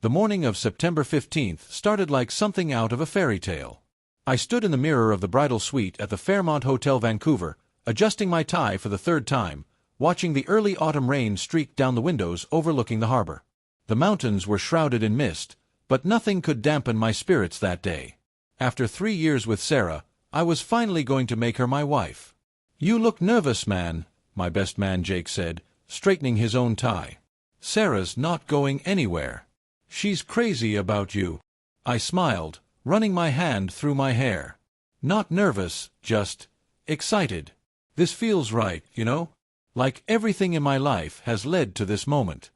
The morning of September 15th started like something out of a fairy tale. I stood in the mirror of the bridal suite at the Fairmont Hotel Vancouver, adjusting my tie for the third time, watching the early autumn rain streak down the windows overlooking the harbor. The mountains were shrouded in mist, but nothing could dampen my spirits that day. After 3 years with Sarah, I was finally going to make her my wife. "You look nervous, man," my best man Jake said, straightening his own tie. "Sarah's not going anywhere. She's crazy about you." I smiled, running my hand through my hair. "Not nervous, just excited. This feels right, you know? Like everything in my life has led to this moment."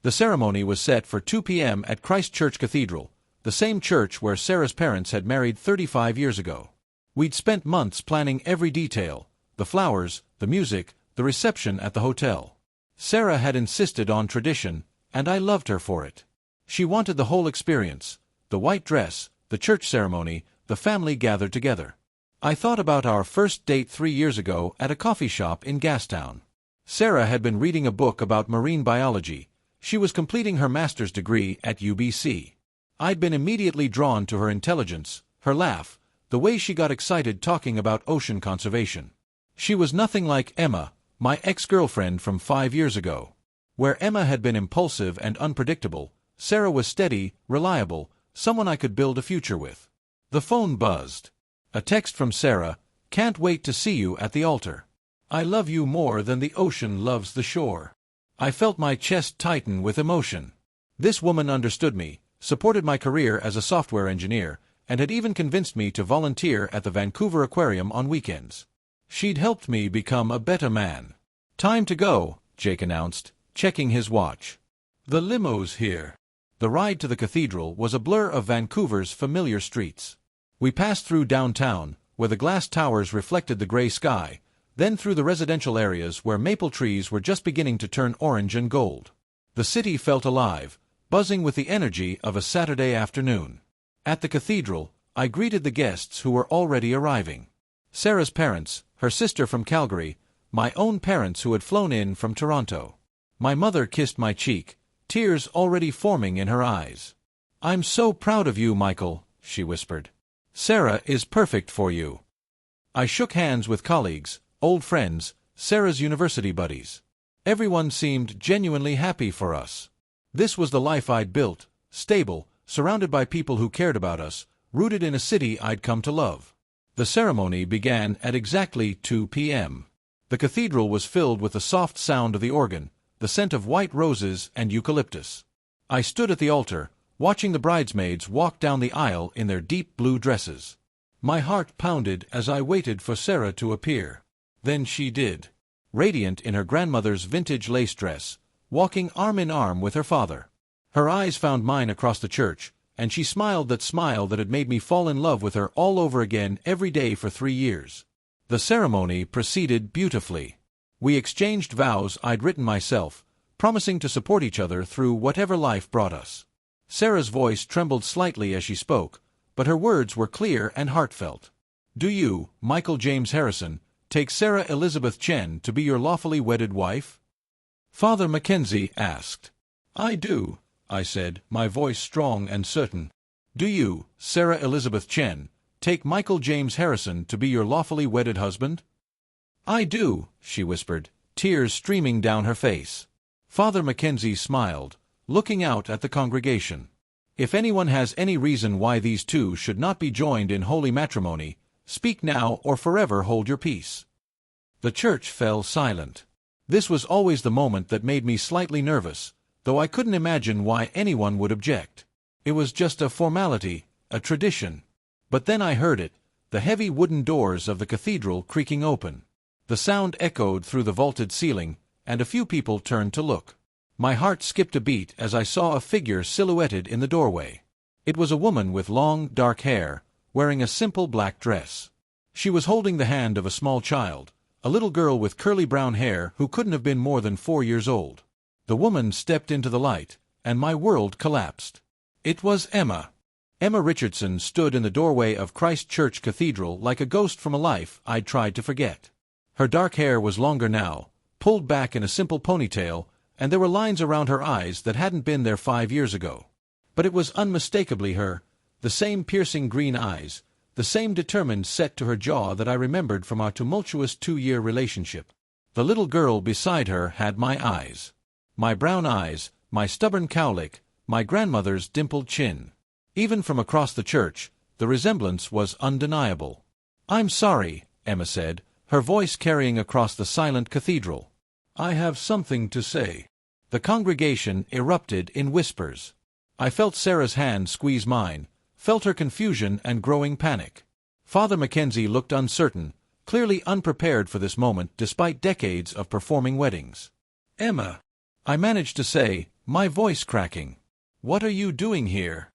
The ceremony was set for 2 p.m. at Christ Church Cathedral, the same church where Sarah's parents had married 35 years ago. We'd spent months planning every detail: the flowers, the music, the reception at the hotel. Sarah had insisted on tradition, and I loved her for it. She wanted the whole experience: the white dress, the church ceremony, the family gathered together. I thought about our first date 3 years ago at a coffee shop in Gastown. Sarah had been reading a book about marine biology. She was completing her master's degree at UBC. I'd been immediately drawn to her intelligence, her laugh, the way she got excited talking about ocean conservation. She was nothing like Emma, my ex-girlfriend from 5 years ago. Where Emma had been impulsive and unpredictable, Sarah was steady, reliable, someone I could build a future with. The phone buzzed. A text from Sarah: "Can't wait to see you at the altar. I love you more than the ocean loves the shore." I felt my chest tighten with emotion. This woman understood me, supported my career as a software engineer, and had even convinced me to volunteer at the Vancouver Aquarium on weekends. She'd helped me become a better man. "Time to go," Jake announced, checking his watch. "The limo's here." The ride to the cathedral was a blur of Vancouver's familiar streets. We passed through downtown, where the glass towers reflected the gray sky, then through the residential areas where maple trees were just beginning to turn orange and gold. The city felt alive, buzzing with the energy of a Saturday afternoon. At the cathedral, I greeted the guests who were already arriving. Sarah's parents, her sister from Calgary, my own parents who had flown in from Toronto. My mother kissed my cheek, tears already forming in her eyes. "I'm so proud of you, Michael," she whispered. "Sarah is perfect for you." I shook hands with colleagues, old friends, Sarah's university buddies. Everyone seemed genuinely happy for us. This was the life I'd built, stable, surrounded by people who cared about us, rooted in a city I'd come to love. The ceremony began at exactly 2 p.m. The cathedral was filled with the soft sound of the organ, the scent of white roses and eucalyptus. I stood at the altar, watching the bridesmaids walk down the aisle in their deep blue dresses. My heart pounded as I waited for Sarah to appear. Then she did. Radiant in her grandmother's vintage lace dress, walking arm in arm with her father. Her eyes found mine across the church, and she smiled that smile that had made me fall in love with her all over again every day for 3 years. The ceremony proceeded beautifully. We exchanged vows I'd written myself, promising to support each other through whatever life brought us. Sarah's voice trembled slightly as she spoke, but her words were clear and heartfelt. "Do you, Michael James Harrison, take Sarah Elizabeth Chen to be your lawfully wedded wife?" Father Mackenzie asked. "I do," I said, my voice strong and certain. "Do you, Sarah Elizabeth Chen, take Michael James Harrison to be your lawfully wedded husband?" "I do," she whispered, tears streaming down her face. Father Mackenzie smiled, looking out at the congregation. "If anyone has any reason why these two should not be joined in holy matrimony, speak now or forever hold your peace." The church fell silent. This was always the moment that made me slightly nervous, though I couldn't imagine why anyone would object. It was just a formality, a tradition. But then I heard it, the heavy wooden doors of the cathedral creaking open. The sound echoed through the vaulted ceiling, and a few people turned to look. My heart skipped a beat as I saw a figure silhouetted in the doorway. It was a woman with long, dark hair, wearing a simple black dress. She was holding the hand of a small child, a little girl with curly brown hair who couldn't have been more than 4 years old. The woman stepped into the light, and my world collapsed. It was Emma. Emma Richardson stood in the doorway of Christ Church Cathedral like a ghost from a life I'd tried to forget. Her dark hair was longer now, pulled back in a simple ponytail, and there were lines around her eyes that hadn't been there 5 years ago. But it was unmistakably her, the same piercing green eyes, the same determined set to her jaw that I remembered from our tumultuous 2-year relationship. The little girl beside her had my eyes. My brown eyes, my stubborn cowlick, my grandmother's dimpled chin. Even from across the church, the resemblance was undeniable. "I'm sorry," Emma said, her voice carrying across the silent cathedral. "I have something to say." The congregation erupted in whispers. I felt Sarah's hand squeeze mine, felt her confusion and growing panic. Father Mackenzie looked uncertain, clearly unprepared for this moment despite decades of performing weddings. "Emma," I managed to say, my voice cracking, "what are you doing here?"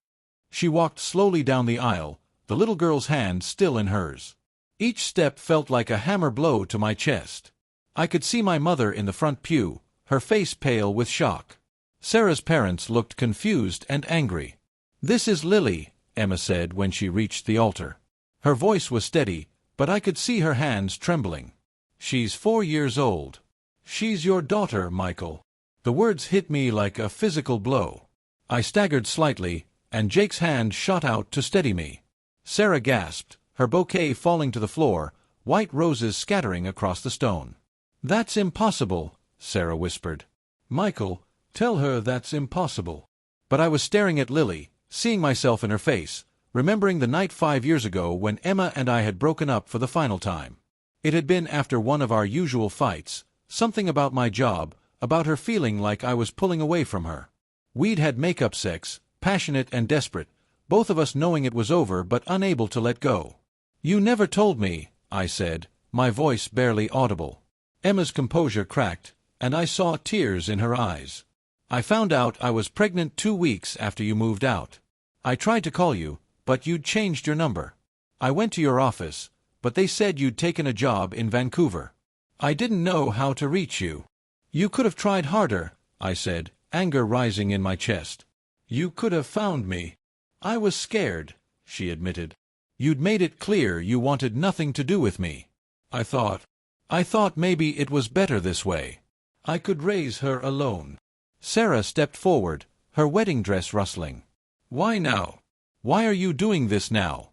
She walked slowly down the aisle, the little girl's hand still in hers. Each step felt like a hammer blow to my chest. I could see my mother in the front pew, her face pale with shock. Sarah's parents looked confused and angry. "This is Lily," Emma said when she reached the altar. Her voice was steady, but I could see her hands trembling. "She's 4 years old. She's your daughter, Michael." The words hit me like a physical blow. I staggered slightly, and Jake's hand shot out to steady me. Sarah gasped, her bouquet falling to the floor, white roses scattering across the stone. "That's impossible," Sarah whispered. "Michael, tell her that's impossible." But I was staring at Lily, seeing myself in her face, remembering the night 5 years ago when Emma and I had broken up for the final time. It had been after one of our usual fights, something about my job, about her feeling like I was pulling away from her. We'd had make-up sex, passionate and desperate, both of us knowing it was over but unable to let go. "You never told me," I said, my voice barely audible. Emma's composure cracked, and I saw tears in her eyes. "I found out I was pregnant 2 weeks after you moved out. I tried to call you, but you'd changed your number. I went to your office, but they said you'd taken a job in Vancouver. I didn't know how to reach you." "You could have tried harder," I said, anger rising in my chest. "You could have found me." "I was scared," she admitted. "You'd made it clear you wanted nothing to do with me. I thought maybe it was better this way. I could raise her alone." Sarah stepped forward, her wedding dress rustling. "Why now? Why are you doing this now?"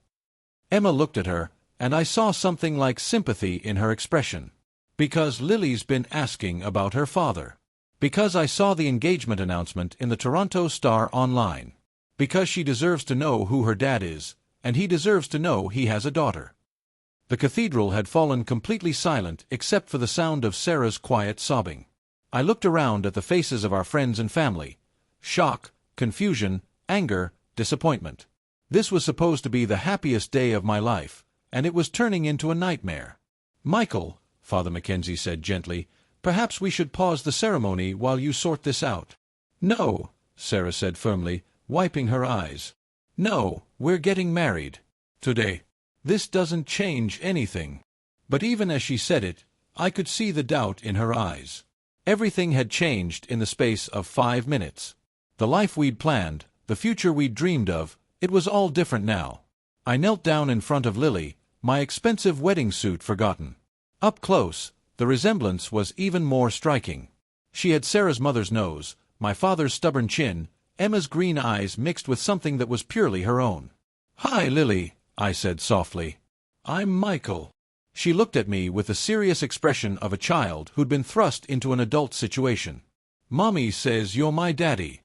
Emma looked at her, and I saw something like sympathy in her expression. "Because Lily's been asking about her father. Because I saw the engagement announcement in the Toronto Star online. Because she deserves to know who her dad is, and he deserves to know he has a daughter." The cathedral had fallen completely silent except for the sound of Sarah's quiet sobbing. I looked around at the faces of our friends and family. Shock, confusion, anger, disappointment. This was supposed to be the happiest day of my life, and it was turning into a nightmare. "Michael," Father Mackenzie said gently, "perhaps we should pause the ceremony while you sort this out." "No," Sarah said firmly, wiping her eyes. "No, we're getting married. Today. This doesn't change anything." But even as she said it, I could see the doubt in her eyes. Everything had changed in the space of 5 minutes. The life we'd planned, the future we'd dreamed of, it was all different now. I knelt down in front of Lily, my expensive wedding suit forgotten. Up close, the resemblance was even more striking. She had Sarah's mother's nose, my father's stubborn chin, Emma's green eyes mixed with something that was purely her own. "Hi, Lily," I said softly. "I'm Michael." She looked at me with the serious expression of a child who'd been thrust into an adult situation. "Mommy says you're my daddy."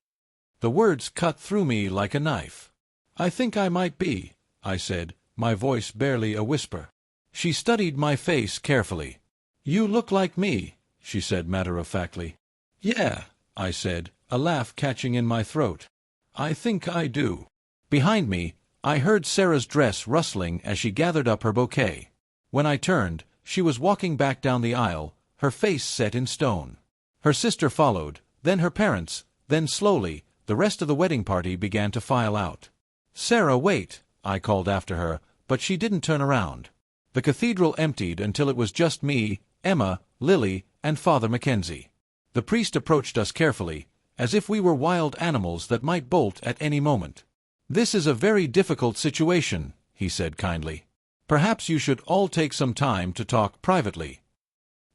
The words cut through me like a knife. "I think I might be," I said, my voice barely a whisper. She studied my face carefully. "You look like me," she said matter-of-factly. "Yeah," I said, a laugh catching in my throat. "I think I do." Behind me, I heard Sarah's dress rustling as she gathered up her bouquet. When I turned, she was walking back down the aisle, her face set in stone. Her sister followed, then her parents, then slowly, the rest of the wedding party began to file out. "Sarah, wait," I called after her, but she didn't turn around. The cathedral emptied until it was just me, Emma, Lily, and Father Mackenzie. The priest approached us carefully, as if we were wild animals that might bolt at any moment. "This is a very difficult situation," he said kindly. "Perhaps you should all take some time to talk privately."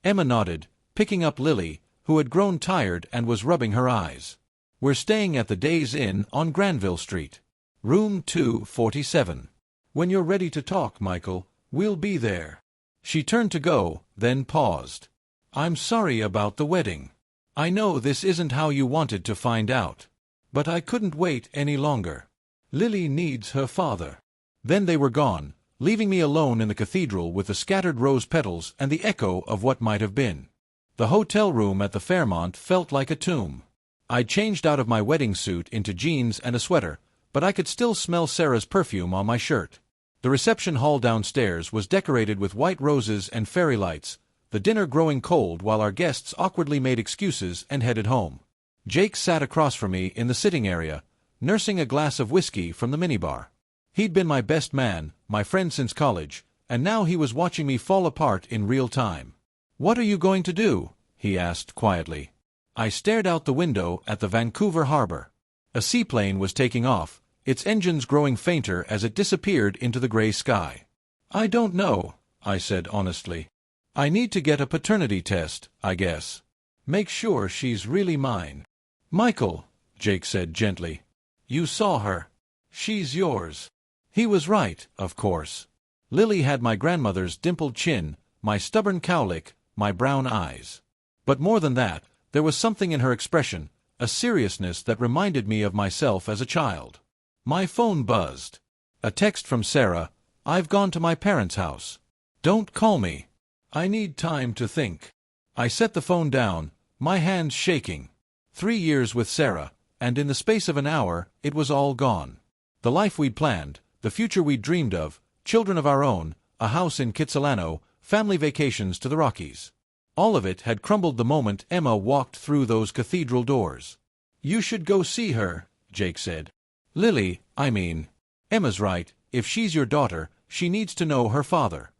Emma nodded, picking up Lily, who had grown tired and was rubbing her eyes. We're staying at the Days Inn on Granville Street. Room 247. When you're ready to talk, Michael, we'll be there. She turned to go, then paused. I'm sorry about the wedding. I know this isn't how you wanted to find out. But I couldn't wait any longer. Lily needs her father. Then they were gone, leaving me alone in the cathedral with the scattered rose petals and the echo of what might have been. The hotel room at the Fairmont felt like a tomb. I'd changed out of my wedding suit into jeans and a sweater, but I could still smell Sarah's perfume on my shirt. The reception hall downstairs was decorated with white roses and fairy lights, the dinner growing cold while our guests awkwardly made excuses and headed home. Jake sat across from me in the sitting area, nursing a glass of whiskey from the minibar. He'd been my best man, my friend since college, and now he was watching me fall apart in real time. "What are you going to do?" he asked quietly. I stared out the window at the Vancouver harbor. A seaplane was taking off, its engines growing fainter as it disappeared into the gray sky. "I don't know," I said honestly. "I need to get a paternity test, I guess. Make sure she's really mine." "Michael," Jake said gently, "you saw her. She's yours." He was right, of course. Lily had my grandmother's dimpled chin, my stubborn cowlick, my brown eyes. But more than that, there was something in her expression, a seriousness that reminded me of myself as a child. My phone buzzed. A text from Sarah. "I've gone to my parents' house. Don't call me. I need time to think." I set the phone down, my hands shaking. 3 years with Sarah, and in the space of an hour, it was all gone. The life we'd planned, the future we'd dreamed of, children of our own, a house in Kitsilano, family vacations to the Rockies. All of it had crumbled the moment Emma walked through those cathedral doors. "You should go see her," Jake said. "Lily, I mean. Emma's right, if she's your daughter, she needs to know her father."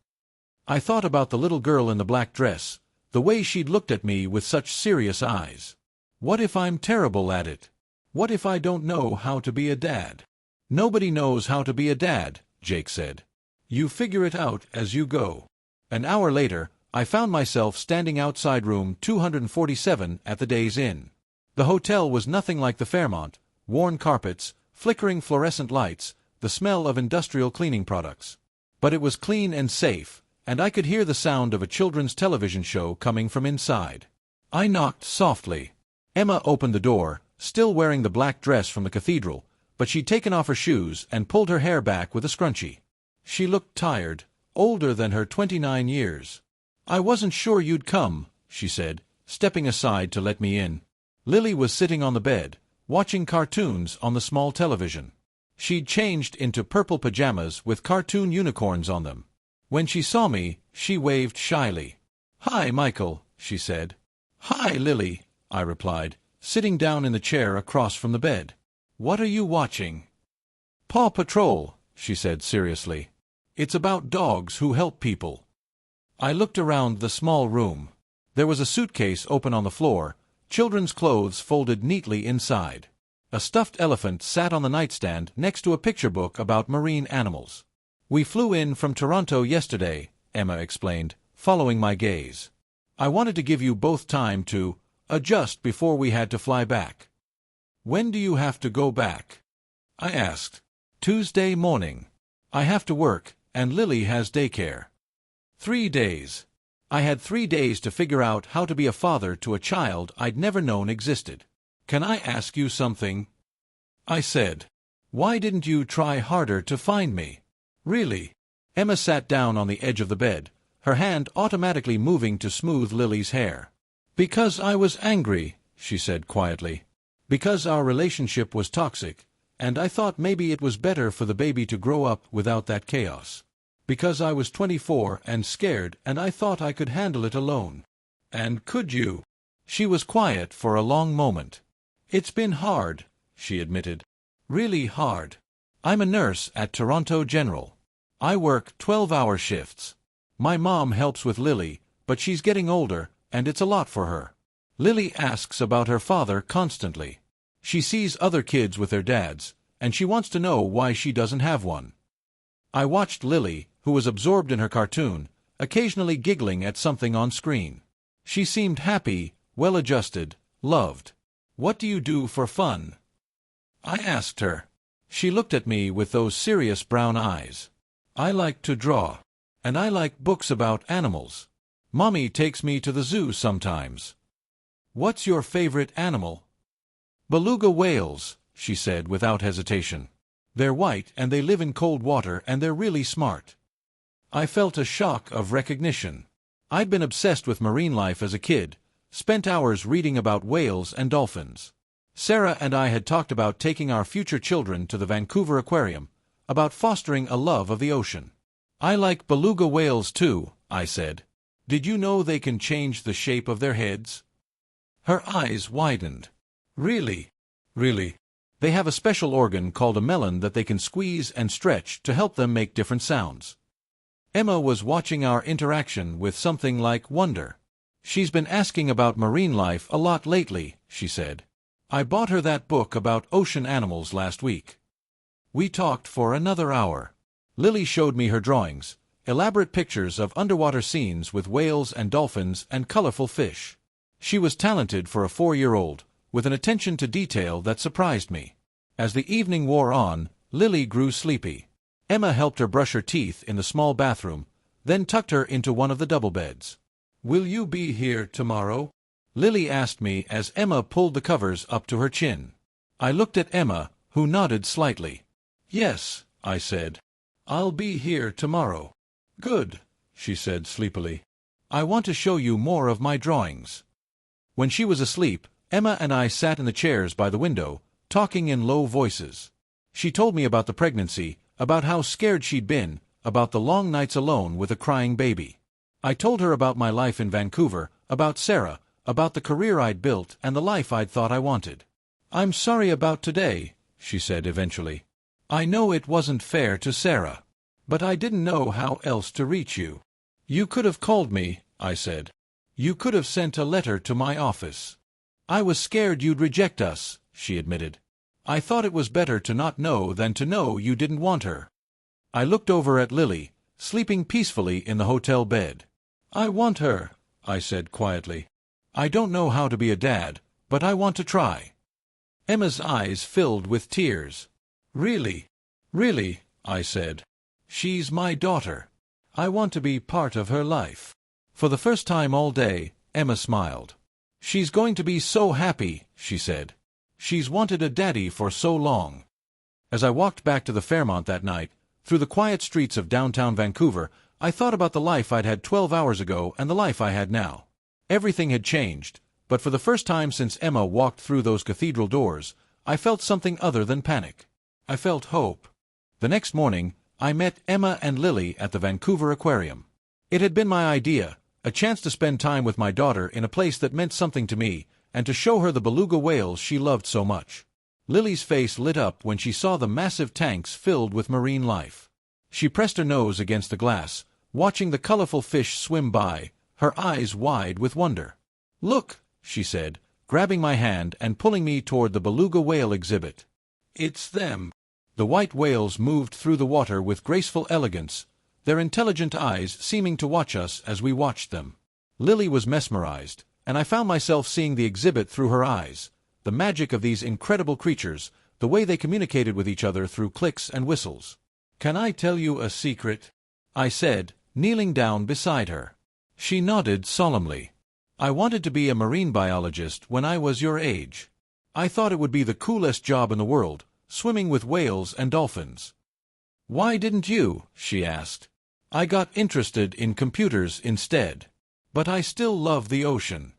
I thought about the little girl in the black dress, the way she'd looked at me with such serious eyes. What if I'm terrible at it? What if I don't know how to be a dad? "Nobody knows how to be a dad," Jake said. "You figure it out as you go." An hour later, I found myself standing outside room 247 at the Days Inn. The hotel was nothing like the Fairmont, worn carpets, flickering fluorescent lights, the smell of industrial cleaning products. But it was clean and safe, and I could hear the sound of a children's television show coming from inside. I knocked softly. Emma opened the door, still wearing the black dress from the cathedral, but she'd taken off her shoes and pulled her hair back with a scrunchie. She looked tired, older than her 29 years. "I wasn't sure you'd come," she said, stepping aside to let me in. Lily was sitting on the bed, watching cartoons on the small television. She'd changed into purple pajamas with cartoon unicorns on them. When she saw me, she waved shyly. "Hi, Michael," she said. "Hi, Lily," I replied, sitting down in the chair across from the bed. "What are you watching?" "Paw Patrol," she said seriously. "It's about dogs who help people." I looked around the small room. There was a suitcase open on the floor, children's clothes folded neatly inside. A stuffed elephant sat on the nightstand next to a picture book about marine animals. "We flew in from Toronto yesterday," Emma explained, following my gaze. "I wanted to give you both time to adjust before we had to fly back." "When do you have to go back?" I asked. "Tuesday morning. I have to work, and Lily has daycare." 3 days. I had 3 days to figure out how to be a father to a child I'd never known existed. "Can I ask you something?" I said. "Why didn't you try harder to find me?" "Really?" Emma sat down on the edge of the bed, her hand automatically moving to smooth Lily's hair. "Because I was angry," she said quietly. "Because our relationship was toxic, and I thought maybe it was better for the baby to grow up without that chaos. Because I was 24 and scared and I thought I could handle it alone." "And could you?" She was quiet for a long moment. "It's been hard," she admitted. "Really hard. I'm a nurse at Toronto General. I work 12-hour shifts. My mom helps with Lily, but she's getting older, and it's a lot for her. Lily asks about her father constantly. She sees other kids with their dads, and she wants to know why she doesn't have one." I watched Lily, who was absorbed in her cartoon, occasionally giggling at something on screen. She seemed happy, well-adjusted, loved. What do you do for fun? I asked her. She looked at me with those serious brown eyes. I like to draw. And I like books about animals. Mommy takes me to the zoo sometimes. What's your favorite animal? Beluga whales, she said without hesitation. They're white and they live in cold water and they're really smart. I felt a shock of recognition. I'd been obsessed with marine life as a kid, spent hours reading about whales and dolphins. Sarah and I had talked about taking our future children to the Vancouver Aquarium, about fostering a love of the ocean. I like beluga whales too, I said. Did you know they can change the shape of their heads? Her eyes widened. Really? Really? They have a special organ called a melon that they can squeeze and stretch to help them make different sounds. Emma was watching our interaction with something like wonder. She's been asking about marine life a lot lately, she said. I bought her that book about ocean animals last week. We talked for another hour. Lily showed me her drawings, elaborate pictures of underwater scenes with whales and dolphins and colorful fish. She was talented for a 4-year-old, with an attention to detail that surprised me. As the evening wore on, Lily grew sleepy. Emma helped her brush her teeth in the small bathroom, then tucked her into one of the double beds. Will you be here tomorrow? Lily asked me as Emma pulled the covers up to her chin. I looked at Emma, who nodded slightly. Yes, I said. I'll be here tomorrow. Good, she said sleepily. I want to show you more of my drawings. When she was asleep, Emma and I sat in the chairs by the window, talking in low voices. She told me about the pregnancy, about how scared she'd been, about the long nights alone with a crying baby. I told her about my life in Vancouver, about Sarah, about the career I'd built and the life I'd thought I wanted. I'm sorry about today, she said eventually. I know it wasn't fair to Sarah. But I didn't know how else to reach you. You could have called me, I said. You could have sent a letter to my office. I was scared you'd reject us, she admitted. I thought it was better to not know than to know you didn't want her. I looked over at Lily, sleeping peacefully in the hotel bed. I want her, I said quietly. I don't know how to be a dad, but I want to try. Emma's eyes filled with tears. Really? Really, I said. She's my daughter. I want to be part of her life. For the first time all day, Emma smiled. She's going to be so happy, she said. She's wanted a daddy for so long. As I walked back to the Fairmont that night, through the quiet streets of downtown Vancouver, I thought about the life I'd had 12 hours ago and the life I had now. Everything had changed, but for the first time since Emma walked through those cathedral doors, I felt something other than panic. I felt hope. The next morning, I met Emma and Lily at the Vancouver Aquarium. It had been my idea, a chance to spend time with my daughter in a place that meant something to me, and to show her the beluga whales she loved so much. Lily's face lit up when she saw the massive tanks filled with marine life. She pressed her nose against the glass, watching the colorful fish swim by, her eyes wide with wonder. Look, she said, grabbing my hand and pulling me toward the beluga whale exhibit. It's them. The white whales moved through the water with graceful elegance, their intelligent eyes seeming to watch us as we watched them. Lily was mesmerized, and I found myself seeing the exhibit through her eyes, the magic of these incredible creatures, the way they communicated with each other through clicks and whistles. Can I tell you a secret? I said, kneeling down beside her. She nodded solemnly. I wanted to be a marine biologist when I was your age. I thought it would be the coolest job in the world, swimming with whales and dolphins. Why didn't you? She asked. I got interested in computers instead. But I still love the ocean.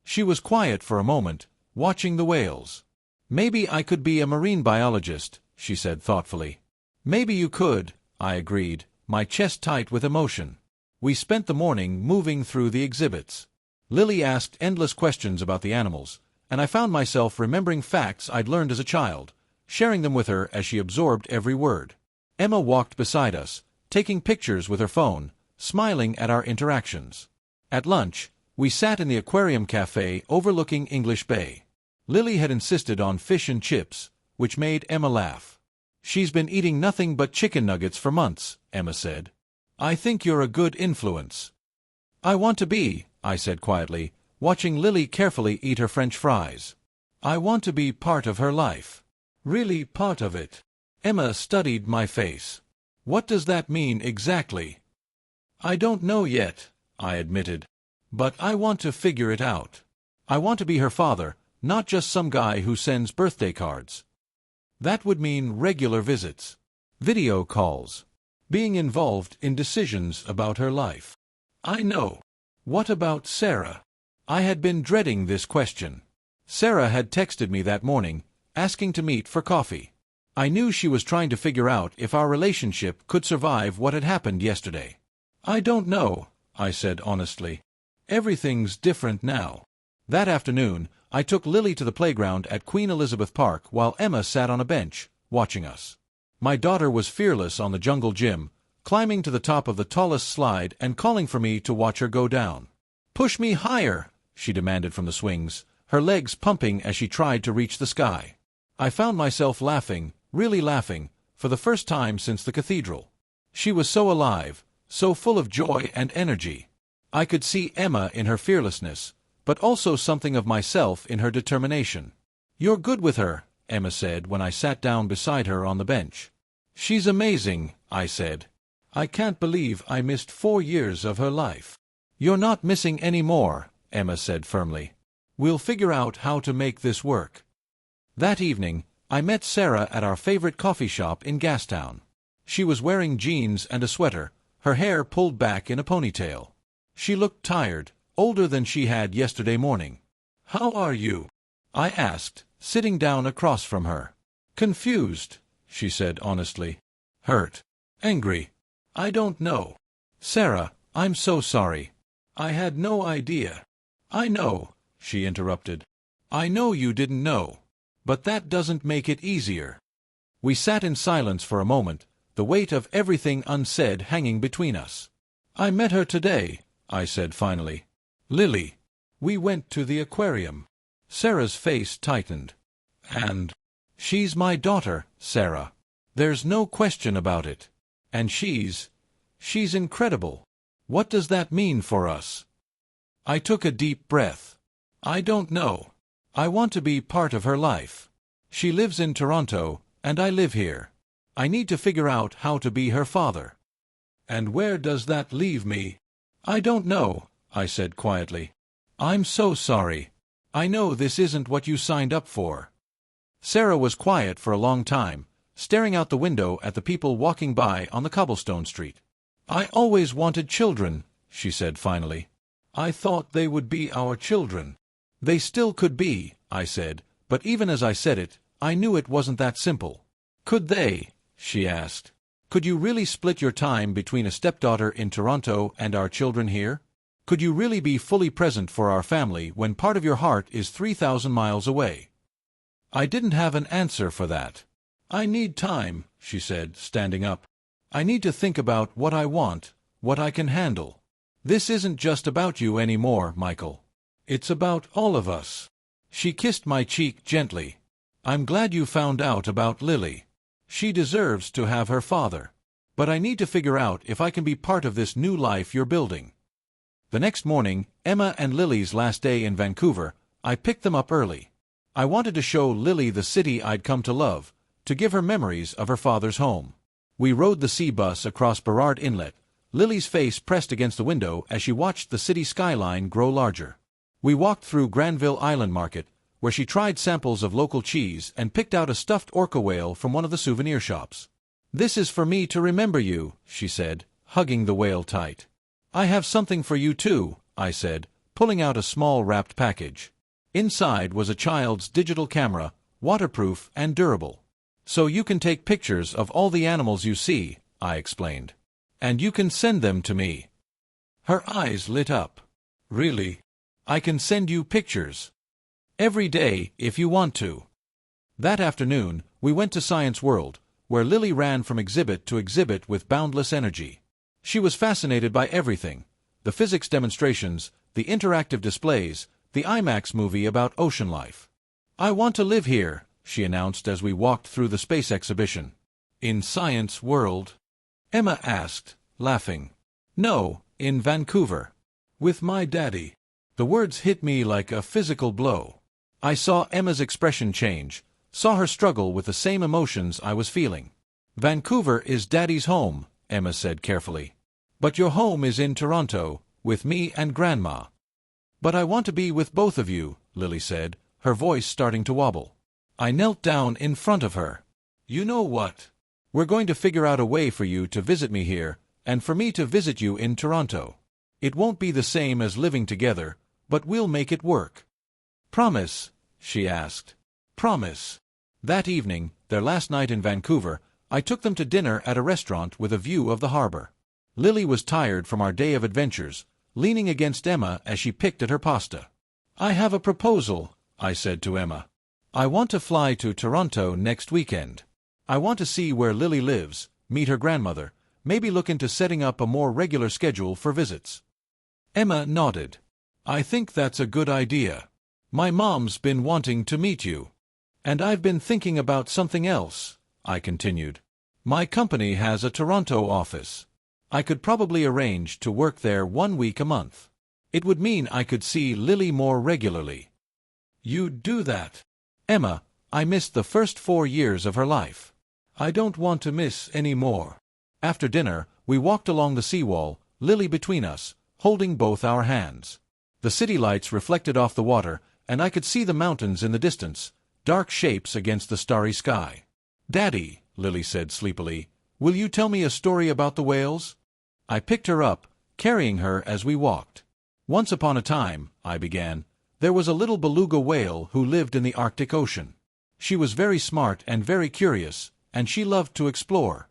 She was quiet for a moment, watching the whales. Maybe I could be a marine biologist, she said thoughtfully. Maybe you could, I agreed, my chest tight with emotion. We spent the morning moving through the exhibits. Lily asked endless questions about the animals, and I found myself remembering facts I'd learned as a child, sharing them with her as she absorbed every word. Emma walked beside us, taking pictures with her phone, smiling at our interactions. At lunch, we sat in the aquarium cafe overlooking English Bay. Lily had insisted on fish and chips, which made Emma laugh. She's been eating nothing but chicken nuggets for months, Emma said. I think you're a good influence. I want to be, I said quietly, watching Lily carefully eat her French fries. I want to be part of her life. Really part of it. Emma studied my face. What does that mean exactly? I don't know yet, I admitted. But I want to figure it out. I want to be her father, not just some guy who sends birthday cards. That would mean regular visits, video calls, being involved in decisions about her life. I know. What about Sarah? I had been dreading this question. Sarah had texted me that morning, asking to meet for coffee. I knew she was trying to figure out if our relationship could survive what had happened yesterday. I don't know, I said honestly. Everything's different now. That afternoon, I took Lily to the playground at Queen Elizabeth Park while Emma sat on a bench, watching us. My daughter was fearless on the jungle gym, climbing to the top of the tallest slide and calling for me to watch her go down. "Push me higher," she demanded from the swings, her legs pumping as she tried to reach the sky. I found myself laughing, really laughing, for the first time since the cathedral. She was so alive, so full of joy and energy. I could see Emma in her fearlessness, but also something of myself in her determination. "You're good with her," Emma said when I sat down beside her on the bench. "She's amazing," I said. "I can't believe I missed 4 years of her life." "You're not missing any more," Emma said firmly. "We'll figure out how to make this work." That evening, I met Sarah at our favorite coffee shop in Gastown. She was wearing jeans and a sweater, her hair pulled back in a ponytail. She looked tired, older than she had yesterday morning. "How are you?" I asked, sitting down across from her. "Confused," she said honestly. "Hurt. Angry. I don't know. Sarah, I'm so sorry. I had no idea." "I know," she interrupted. "I know you didn't know. But that doesn't make it easier." We sat in silence for a moment, the weight of everything unsaid hanging between us. "I met her today," I said finally. "Lily. We went to the aquarium." Sarah's face tightened. "And she's my daughter, Sarah. There's no question about it. And she's incredible. What does that mean for us?" I took a deep breath. "I don't know. I want to be part of her life. She lives in Toronto, and I live here. I need to figure out how to be her father." "And where does that leave me?" "I don't know," I said quietly. "I'm so sorry. I know this isn't what you signed up for." Sarah was quiet for a long time, staring out the window at the people walking by on the cobblestone street. "I always wanted children," she said finally. "I thought they would be our children." "They still could be," I said, but even as I said it, I knew it wasn't that simple. "Could they?" she asked. "Could you really split your time between a stepdaughter in Toronto and our children here? Could you really be fully present for our family when part of your heart is 3,000 miles away?" I didn't have an answer for that. "I need time," she said, standing up. "I need to think about what I want, what I can handle. This isn't just about you anymore, Michael. It's about all of us." She kissed my cheek gently. "I'm glad you found out about Lily. She deserves to have her father. But I need to figure out if I can be part of this new life you're building." The next morning, Emma and Lily's last day in Vancouver, I picked them up early. I wanted to show Lily the city I'd come to love, to give her memories of her father's home. We rode the sea bus across Burrard Inlet, Lily's face pressed against the window as she watched the city skyline grow larger. We walked through Granville Island Market, where she tried samples of local cheese and picked out a stuffed orca whale from one of the souvenir shops. "This is for me to remember you," she said, hugging the whale tight. "I have something for you too," I said, pulling out a small wrapped package. Inside was a child's digital camera, waterproof and durable. "So you can take pictures of all the animals you see," I explained. "And you can send them to me." Her eyes lit up. "Really? I can send you pictures? Every day, if you want to." That afternoon, we went to Science World, where Lily ran from exhibit to exhibit with boundless energy. She was fascinated by everything: the physics demonstrations, the interactive displays, the IMAX movie about ocean life. "I want to live here," she announced as we walked through the space exhibition. "In Science World?" Emma asked, laughing. "No, in Vancouver. With my daddy." The words hit me like a physical blow. I saw Emma's expression change, saw her struggle with the same emotions I was feeling. "Vancouver is Daddy's home," Emma said carefully. "But your home is in Toronto, with me and Grandma." "But I want to be with both of you," Lily said, her voice starting to wobble. I knelt down in front of her. "You know what? We're going to figure out a way for you to visit me here, and for me to visit you in Toronto. It won't be the same as living together, but we'll make it work." "Promise?" she asked. "Promise." That evening, their last night in Vancouver, I took them to dinner at a restaurant with a view of the harbor. Lily was tired from our day of adventures, leaning against Emma as she picked at her pasta. "I have a proposal," I said to Emma. "I want to fly to Toronto next weekend. I want to see where Lily lives, meet her grandmother, maybe look into setting up a more regular schedule for visits." Emma nodded. "I think that's a good idea. My mom's been wanting to meet you. And I've been thinking about something else," I continued. "My company has a Toronto office. I could probably arrange to work there 1 week a month. It would mean I could see Lily more regularly." "You'd do that?" "Emma, I missed the first 4 years of her life. I don't want to miss any more." After dinner, we walked along the seawall, Lily between us, holding both our hands. The city lights reflected off the water, and I could see the mountains in the distance, dark shapes against the starry sky. "Daddy," Lily said sleepily, "will you tell me a story about the whales?" I picked her up, carrying her as we walked. "Once upon a time," I began, "there was a little beluga whale who lived in the Arctic Ocean. She was very smart and very curious, and she loved to explore."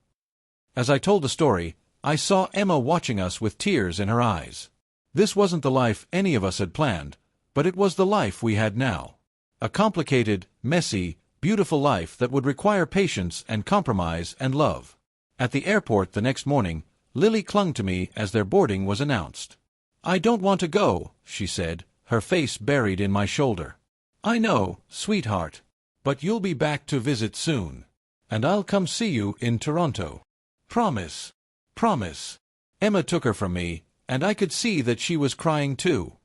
As I told the story, I saw Emma watching us with tears in her eyes. This wasn't the life any of us had planned, but it was the life we had now. A complicated, messy, beautiful life that would require patience and compromise and love. At the airport the next morning, Lily clung to me as their boarding was announced. "I don't want to go," she said, her face buried in my shoulder. "I know, sweetheart. But you'll be back to visit soon. And I'll come see you in Toronto. Promise. Promise." Emma took her from me, and I could see that she was crying too.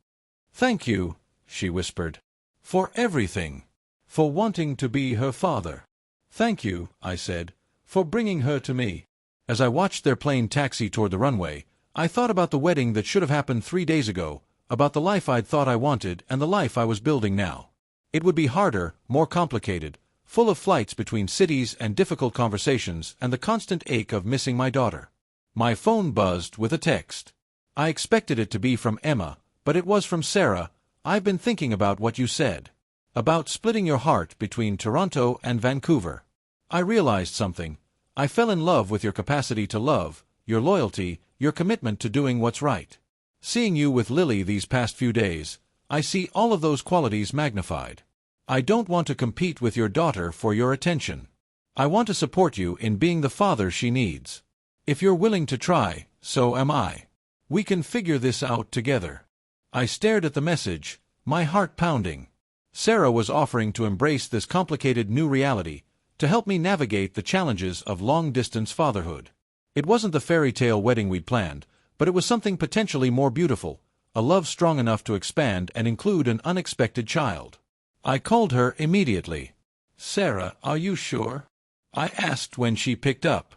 "Thank you," she whispered. "For everything. For wanting to be her father." "Thank you," I said, "for bringing her to me." As I watched their plane taxi toward the runway, I thought about the wedding that should have happened 3 days ago, about the life I'd thought I wanted and the life I was building now. It would be harder, more complicated, full of flights between cities and difficult conversations and the constant ache of missing my daughter. My phone buzzed with a text. I expected it to be from Emma, but it was from Sarah. "I've been thinking about what you said. About splitting your heart between Toronto and Vancouver. I realized something. I fell in love with your capacity to love, your loyalty, your commitment to doing what's right. Seeing you with Lily these past few days, I see all of those qualities magnified. I don't want to compete with your daughter for your attention. I want to support you in being the father she needs. If you're willing to try, so am I. We can figure this out together." I stared at the message, my heart pounding. Sarah was offering to embrace this complicated new reality, to help me navigate the challenges of long-distance fatherhood. It wasn't the fairy tale wedding we'd planned, but it was something potentially more beautiful, a love strong enough to expand and include an unexpected child. I called her immediately. "Sarah, are you sure?" I asked when she picked up.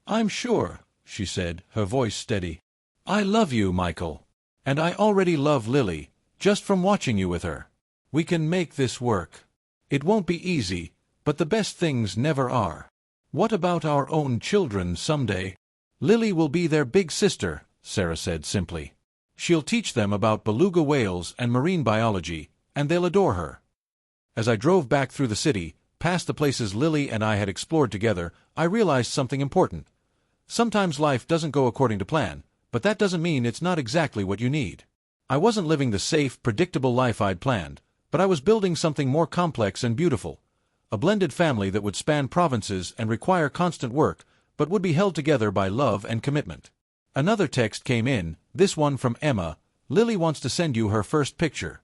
"I'm sure," she said, her voice steady. "I love you, Michael. And I already love Lily, just from watching you with her. We can make this work. It won't be easy, but the best things never are. What about our own children someday?" "Lily will be their big sister," Sarah said simply. "She'll teach them about beluga whales and marine biology, and they'll adore her." As I drove back through the city, past the places Lily and I had explored together, I realized something important. Sometimes life doesn't go according to plan, but that doesn't mean it's not exactly what you need. I wasn't living the safe, predictable life I'd planned, but I was building something more complex and beautiful. A blended family that would span provinces and require constant work, but would be held together by love and commitment. Another text came in, this one from Emma. "Lily wants to send you her first picture."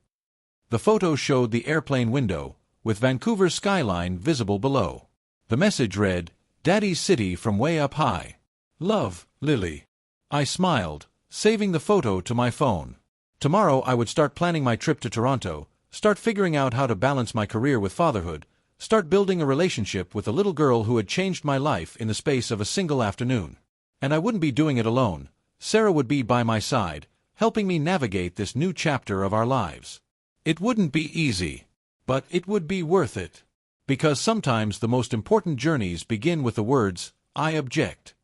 The photo showed the airplane window, with Vancouver's skyline visible below. The message read, "Daddy's city from way up high. Love, Lily." I smiled, saving the photo to my phone. Tomorrow I would start planning my trip to Toronto, start figuring out how to balance my career with fatherhood, start building a relationship with a little girl who had changed my life in the space of a single afternoon. And I wouldn't be doing it alone. Sarah would be by my side, helping me navigate this new chapter of our lives. It wouldn't be easy, but it would be worth it. Because sometimes the most important journeys begin with the words, "I object."